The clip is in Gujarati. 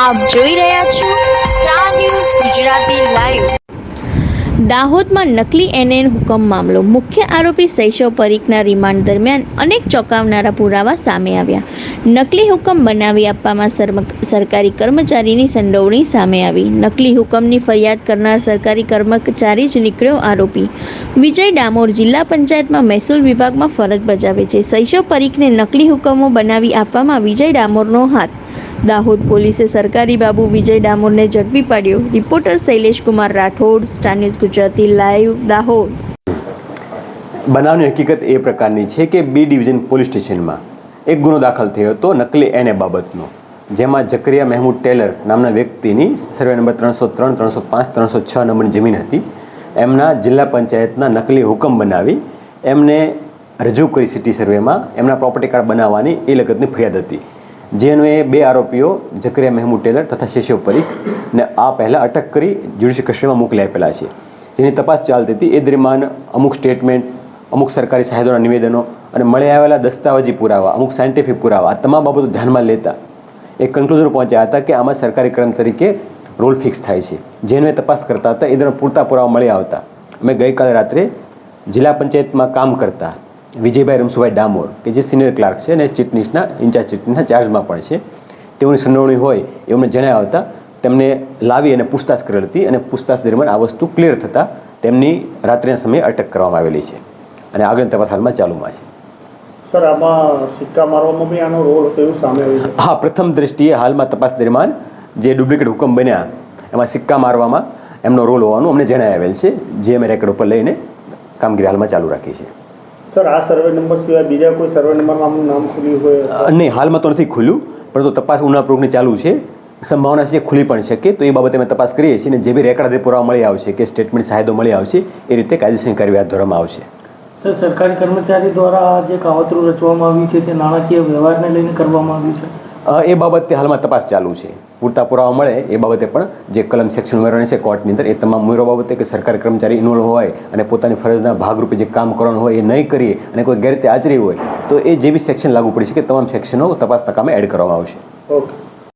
આપ જોઈ રહ્યા છો સ્ટાર ન્યૂઝ ગુજરાતી લાઈવ। દાહોદમાં નકલી એનએન હુકમ મામલો। મુખ્ય આરોપી શૈશવ પરીખના રિમાન્ડ દરમિયાન અનેક ચોંકાવનારા પુરાવા સામે આવ્યા। નકલી હુકમ બનાવી આપવામાં સરકારી કર્મચારીની સંડોવણી સામે આવી। નકલી હુકમની ફરિયાદ કરનાર સરકારી કર્મચારી જ નીકળ્યો આરોપી। વિજય ડામોર જિલ્લા પંચાયતમાં મહેસૂલ વિભાગમાં ફરજ બજાવે છે। શૈશવ પરીખને નકલી હુકમો બનાવી આપવામાં વિજય ડામોરનો હાથ। દાહોદ પોલીસે સરકારી બાબુ વિજય ડામોરને ઝડપી પાડ્યો। Reporter Shailesh Kumar Rathod, star news Gujarati live, Dahod. બનાવની હકીકત એ પ્રકારની છે કે બી ડિવિઝન પોલીસ સ્ટેશનમાં એક ગુનો દાખલ થયો હતો નકલી એને બાબતનો, જેમાં જકરિયા મહેમૂદ ટેલર નામના વ્યક્તિની સર્વે નંબર 303, 305, 306 નંબરની જમીન હતી। એમના જિલ્લા પંચાયતના નકલી હુકમ બનાવી એમને રજૂ કરી સિટી સર્વેમાં એમના પ્રોપર્ટી કાર્ડ બનાવવાની એ લગતની ફરિયાદ હતી। જેનો એ બે આરોપીઓ જકરિયા મહેમૂદ ટેલર તથા શૈશવ પરીખને આ પહેલાં અટક કરી જ્યુડિશિયલ કસ્ટડીમાં મોકલી આપેલા છે, જેની તપાસ ચાલતી હતી। એ દરમિયાન અમુક સ્ટેટમેન્ટ, અમુક સરકારી સાહેબોના નિવેદનો અને મળી આવેલા દસ્તાવેજી પુરાવા, અમુક સાયન્ટિફિક પુરાવા, આ તમામ બાબતો ધ્યાનમાં લેતા એ કન્ક્લુઝન પહોંચ્યા હતા કે આમાં સરકારી કર્મ તરીકે રોલ ફિક્સ થાય છે। જેનો એ તપાસ કરતા હતા, એ દરમિયાન પૂરતા પુરાવા મળી આવતા અમે ગઈકાલે રાત્રે જિલ્લા પંચાયતમાં કામ કરતા વિજયભાઈ રમસુભાઈ ડામોર કે જે સિનિયર ક્લાર્ક છે અને ચીટનીસના ઇન્ચાર્જ ચીટનીસના ચાર્જમાં પણ છે, તેઓની સંડોવણી હોય એમને જણાવ્યા આવતા તેમને લાવી અને પૂછતાછ કરેલ હતી અને પૂછતાછ દરમિયાન આ વસ્તુ ક્લિયર થતાં તેમની રાત્રિના સમયે અટક કરવામાં આવેલી છે અને આગળની તપાસ હાલમાં ચાલુમાં છે। સર, આમાં સિક્કા મારવામાં બી આનો રોલ હતો એવું સામે આવ્યું છે? હા, પ્રથમ દ્રષ્ટિએ હાલમાં તપાસ દરમિયાન જે ડુપ્લિકેટ હુકમ બન્યા એમાં સિક્કા મારવામાં એમનો રોલ હોવાનું અમને જણાવેલ છે, જે અમે રેકોર્ડ ઉપર લઈને કામગીરી હાલમાં ચાલુ રાખી છે। સર, આ સર્વે નંબર સિવાય બીજા કોઈ સર્વે નંબરમાં આમનું નામ ખુલ્યું હોય? નહીં, હાલમાં તો નથી ખુલ્યું, પરંતુ તપાસ ઉનાપૂર્વકની ચાલુ છે। સંભાવના છે ખુલી પણ શકે, તો એ બાબતે અમે તપાસ કરીએ છીએ અને જે બી રેકર્ડ પુરાવા મળી આવશે કે સ્ટેટમેન્ટ સાહેબો મળી આવશે એ રીતે કાયદેસરની કાર્યવાહી હાથ ધરવામાં આવશે। સર, સરકારી કર્મચારી દ્વારા જે કાવતરું રચવામાં આવ્યું છે તે નાણાકીય વ્યવહારને લઈને કરવામાં આવ્યું છે? એ બાબતે હાલમાં તપાસ ચાલુ છે। પૂરતા પુરાવા મળે એ બાબતે પણ જે કલમ સેક્શન ઉમેરવાની છે કોર્ટની અંદર, એ તમામ ઉમેરો બાબતે કે સરકારી કર્મચારી ઇન્વોલ્વ હોય અને પોતાની ફરજના ભાગરૂપે જે કામ કરવાનું હોય એ નહીં કરીએ અને કોઈ ગેરરીતે આચરી હોય તો એ જે બી સેક્શન લાગુ પડી શકે તમામ સેક્શનો તપાસ તકામે એડ કરવામાં આવશે। ઓકે।